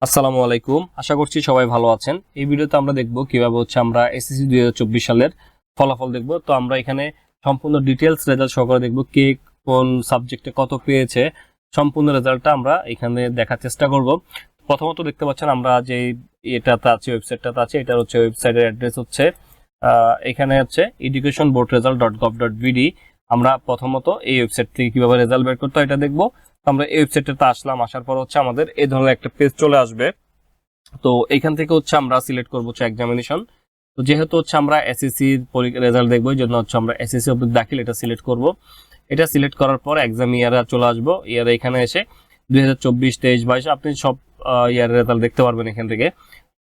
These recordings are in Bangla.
আসসালামু আলাইকুম। আশা করছি সবাই ভালো আছেন। এই ভিডিওতে আমরা দেখব কিভাবে আমরা এসএসসি 2024 সালের ফলাফল দেখব। তো আমরা এখানে সম্পূর্ণ ডিটেইলস রেজাল্ট সহকারে দেখব কে কোন সাবজেক্টে কত পেয়েছে, সম্পূর্ণ রেজাল্টটা আমরা এখানে দেখার চেষ্টা করব। প্রথমত দেখতে পাচ্ছেন আমরা যে এটাতে আছে, ওয়েবসাইটটাতে আছে, এটার ওয়েবসাইটের অ্যাড্রেস এখানে educationboardresult.gov.bd। আমরা প্রথমত এই ওয়েবসাইট থেকে কিভাবে রেজাল্ট বের করতে হয় এটা দেখব। আমরা এই ওয়েবসাইটটাতে আসলাম, আসার পর আমাদের এই ধরনের একটা পেজ চলে আসবে। তো এখান থেকে আমরা সিলেক্ট করব এক্সামিনেশন। তো যেহেতু আমরা এসএসসির রেজাল্ট দেখবো, এই জন্য আমরা এসএসসি অব্দি দাখিল এটা সিলেক্ট করব। এটা সিলেক্ট করার পর এক্সাম ইয়ারে চলে আসবো। ইয়ারে এখানে এসে 2024, 23, 22 আপনি সব ইয়ারের রেজাল্ট দেখতে পারবেন এখান থেকে।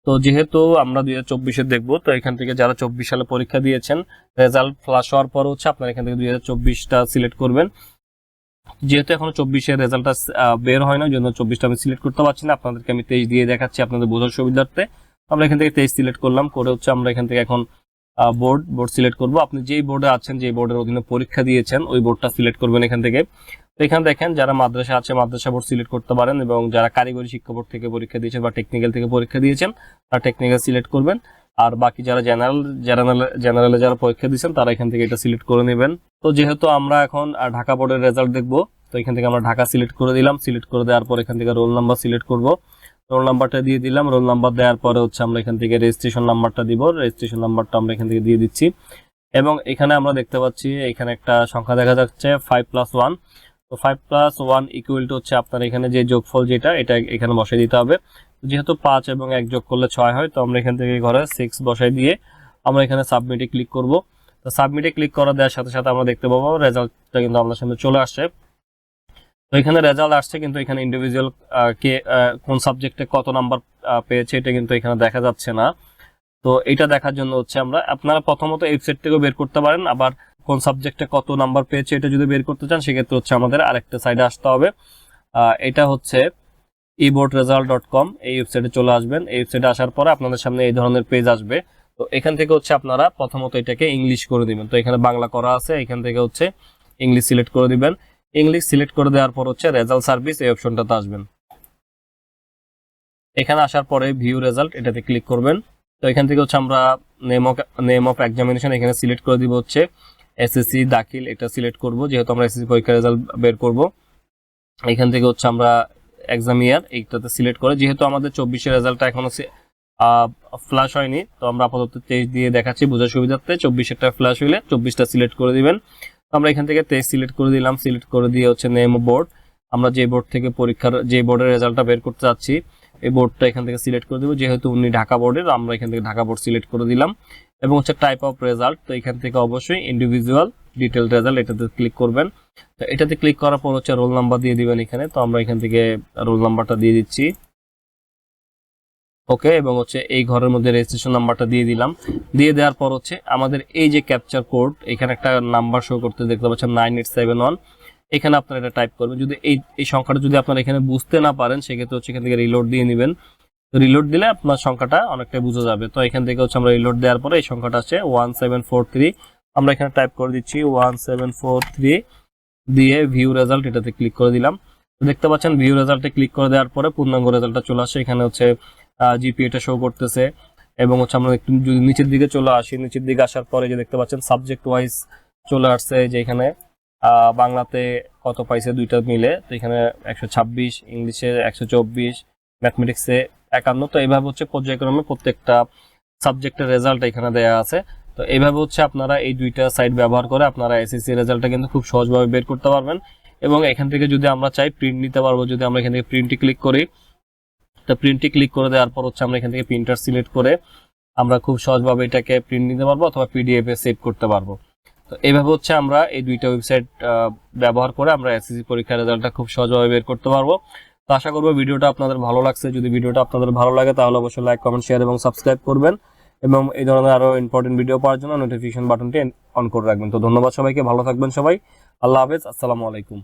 তো যেহেতু আমরা 2024-এর দেখবো, তো এখান থেকে যারা 24 সালে পরীক্ষা দিয়েছেন রেজাল্ট ফ্লাশ হওয়ার পর আপনারা এখান থেকে 2024টা সিলেক্ট করবেন। যেহেতু এখনো 24-এর রেজাল্টটা বের হয় না, জন্য 24টা আমি সিলেক্ট করতে পারছি না। আপনাদেরকে আমি 23 দিয়ে দেখাচ্ছি আপনাদের বোঝার সুবিধার্থে। আমরা এখান থেকে 23 সিলেক্ট করলাম, করে আমরা এখান থেকে এখন বোর্ড সিলেক্ট করব। আপনি যেই বোর্ডে আছেন, যে বোর্ডের অধীনে পরীক্ষা দিয়েছেন ওই বোর্ডটা সিলেক্ট করবেন এখান থেকে। তো এখানে দেখেন যারা মাদ্রাসা আছে মাদ্রাসা বোর্ড সিলেক্ট করতে পারেন, এবং যারা কারিগরি শিক্ষা বোর্ড থেকে পরীক্ষা দিয়েছেন বা টেকনিক্যাল থেকে পরীক্ষা দিয়েছেন তারা টেকনিক্যাল সিলেক্ট করবেন। আর বাকি যারা জেনারেলে যারা পরীক্ষা দিয়েছেন তারা এখান থেকে এটা সিলেক্ট করে নেবেন। তো যেহেতু আমরা এখন ঢাকা বোর্ডের রেজাল্ট দেখবো, তো এখান থেকে আমরা ঢাকা সিলেক্ট করে দিলাম। সিলেক্ট করে দেওয়ার পর এখান থেকে রোল নাম্বার সিলেক্ট করব। রোল নাম্বারটা দিয়ে দিলাম। রোল নাম্বার দেওয়ার পরে আমরা এখান থেকে রেজিস্ট্রেশন নাম্বারটা দিব। রেজিস্ট্রেশন নাম্বারটা আমরা এখান থেকে দিয়ে দিচ্ছি। এবং এখানে আমরা দেখতে পাচ্ছি এখানে একটা সংখ্যা দেখা যাচ্ছে 5+1। তো 5+1 ইকুয়াল টু আপনার এখানে যে যোগফল এটা এখানে বসাই দিতে হবে। যেহেতু 5 এবং 1 যোগ করলে 6 হয়, তো আমরা এখান থেকে ঘরে 6 বসাই দিয়ে আমরা এখানে সাবমিটে ক্লিক করব। তো সাবমিটে ক্লিক করা দেওয়ার সাথে সাথে আমরা দেখতে পাবো রেজাল্টটা কিন্তু আমাদের সামনে চলে আসছে। তো এখানে রেজাল্ট আসছে, কিন্তু এখানে ইন্ডিভিজুয়াল কে কোন সাবজেক্টে কত নাম্বার পেয়েছে এটা কিন্তু এখানে দেখা যাচ্ছে না। তো এটা দেখার জন্য আপনারা প্রথমত ওয়েবসাইট থেকেও বের করতে পারেন, আবার কোন সাবজেক্টে কত নাম্বার পেয়েছে এটা যদি বের করতে চান সেক্ষেত্রে আমাদের আরেকটা সাইডে আসতে হবে। এটা eboardresult.com, এই ওয়েবসাইটে চলে আসবেন। এই ওয়েবসাইটে আসার পরে আপনাদের সামনে এই ধরনের পেজ আসবে। তো এখান থেকে আপনারা প্রথমত এটাকে ইংলিশ করে দিবেন। তো এখানে বাংলা করা আছে, এখান থেকে ইংলিশ সিলেক্ট করে দিবেন। ইংলিশ সিলেক্ট করে দেওয়ার পর রেজাল্ট সার্ভিস এই অপশনটাতে আসবেন। এখানে আসার পরে ভিউ রেজাল্ট এটাতে ক্লিক করবেন। তো এখান থেকে আমরা নেম অফ এক্সামিনেশন এখানে সিলেক্ট করে দিব এসএসসি দাখিল, এটা সিলেক্ট করব যেহেতু আমরা এসএসসি পরীক্ষার রেজাল্ট বের করব। এখান থেকে আমরা এক্সাম ইয়ার এইটাতে সিলেক্ট করে, যেহেতু আমাদের 24-এর রেজাল্টটা এখনো ফ্ল্যাশ হয়নি, তো আমরা আপাতত 23 দিয়ে দেখাচ্ছি বোঝার সুবিধার্থে। 24-এরটা ফ্ল্যাশ হইলে 24টা সিলেক্ট করে দিবেন। আমরা এখান থেকে 23 সিলেক্ট করে দিলাম। সিলেক্ট করে দিয়ে নেম বোর্ড, আমরা যে বোর্ড থেকে যে বোর্ডের রেজাল্টটা বের করতে যাচ্ছি এই বোর্ডটা এখান থেকে সিলেক্ট করে দেবো। যেহেতু উনি ঢাকা বোর্ডের, আমরা এখান থেকে ঢাকা বোর্ড সিলেক্ট করে দিলাম। এবং টাইপ অফ রেজাল্ট, তো এখান থেকে অবশ্যই ইন্ডিভিজুয়াল ডিটেল রেজাল্ট এটাতে ক্লিক করবেন। তো এটাতে ক্লিক করার পর রোল নাম্বার দিয়ে দিবেন এখানে। তো আমরা এখান থেকে রোল নাম্বারটা দিয়ে দিচ্ছি, ওকে। এবং এই ঘরের মধ্যে রেজিস্ট্রেশন নাম্বারটা দিয়ে দিলাম। দিয়ে দেওয়ার পর আমাদের এই যে ক্যাপচার কোড, এখানে একটা নাম্বার শো করতে দেখতে পাচ্ছেন 9871। এখানে আপনারা এটা টাইপ করবেন। যদি এই সংখ্যাটা যদি আপনারা এখানে বুঝতে না পারেন সেক্ষেত্রে এখান থেকে রিলোড দিয়ে নেবেন। তো রিলোড দিলে আপনার সংখ্যাটা অনেকটাই বোঝা যাবে। তো এখান থেকে আমরা রিলোড দেওয়ার পরে এই সংখ্যাটা 1743। আমরা এখানে টাইপ করে দিচ্ছি 1743 দিয়ে ভিউ রেজাল্ট এটাতে ক্লিক করে দিলাম। তো দেখতে পাচ্ছেন ভিউ রেজাল্টে ক্লিক করে দেওয়ার পরে পূর্ণাঙ্গ রেজাল্টটা চলে আসে। এখানে জিপিএটা শো করতেছে। এবং আমরা একটু যদি নিচের দিকে চলে আসি, নিচের দিকে আসার পরে যে দেখতে পাচ্ছেন সাবজেক্ট ওয়াইজ চলে আসছে, যে এখানে বাংলাতে কত পাইছে দুইটা মিলে। তো এখানে 126, ইংলিশে 124, ম্যাথমেটিক্সে 51। তো এইভাবে পর্যায়ক্রমে প্রত্যেকটা সাবজেক্টের রেজাল্ট এখানে দেয়া আছে। তো এইভাবে আপনারা এই দুইটা সাইট ব্যবহার করে আপনারা এসএসসি রেজাল্টটা কিন্তু খুব সহজভাবে বের করতে পারবেন। এবং এখান থেকে যদি আমরা চাই প্রিন্ট নিতে পারবো। যদি আমরা এখান থেকে প্রিন্টে ক্লিক করি, তো প্রিন্টে ক্লিক করে দেওয়ার পর আমরা এখান থেকে প্রিন্টার সিলেক্ট করে আমরা খুব সহজভাবে এটাকে প্রিন্ট নিতে পারবো অথবা পিডিএফ এ সেভ করতে পারবো। তো এইভাবে আমরা এই দুইটা ওয়েবসাইট ব্যবহার করে আমরা এসএসসি পরীক্ষার রেজাল্টটা খুব সহজভাবে বের করতে পারবো। তো আশা করবো ভিডিওটা আপনাদের ভালো লাগছে। যদি ভিডিওটা আপনাদের ভালো লাগে তাহলে অবশ্যই লাইক, কমেন্ট, শেয়ার এবং সাবস্ক্রাইব করবেন। এবং এই ধরনের আরো ইম্পর্টেন্ট ভিডিও পাওয়ার জন্য নোটিফিকেশন বাটনটি অন করে রাখবেন। তো ধন্যবাদ সবাইকে, ভালো থাকবেন সবাই। আল্লাহ হাফেজ, আসসালামু আলাইকুম।